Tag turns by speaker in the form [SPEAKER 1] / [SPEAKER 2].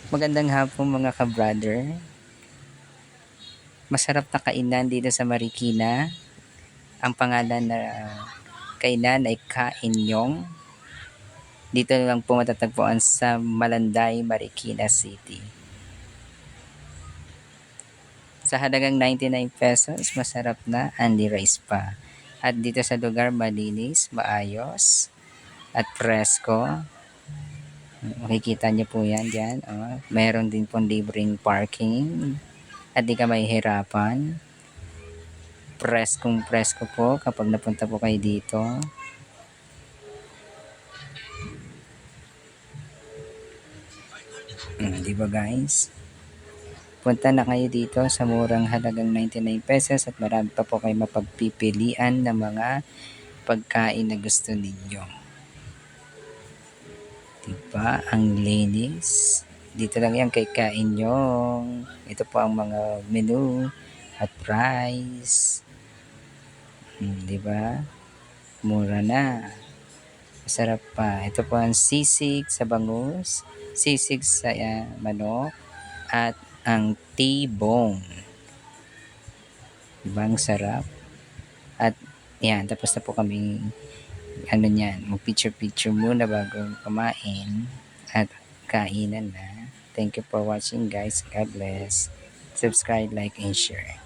[SPEAKER 1] Magandang hapon mga ka-brother. Masarap na kainan dito sa Marikina. Ang pangalan na kainan ay Kainyong. Dito lang po matatagpuan sa Malanday, Marikina City. Sa halagang 99 pesos, masarap na only rice pa. At dito sa lugar, malinis, maayos, at presko. Makikita niyo po yan dyan. Oh. Meron din pong libreng parking at di ka mahihirapan. Preskong presko po kapag napunta po kayo dito. Di ba guys? Punta na kayo dito sa murang halagang 99 pesos at marami pa po kayo mapagpipilian ng mga pagkain na gusto ninyo. Diba? Ang linis. Dito lang yan kay Kainyong. Ito po ang mga menu at price. Diba? Mura na. Masarap pa. Ito po ang sisig sa bangus, sisig sa manok, at ang T-bone. Diba? Ang sarap. At yan, tapos na po kami mag-picture muna bago kumain at kainan na. Thank you for watching guys. God bless. Subscribe, like, and share.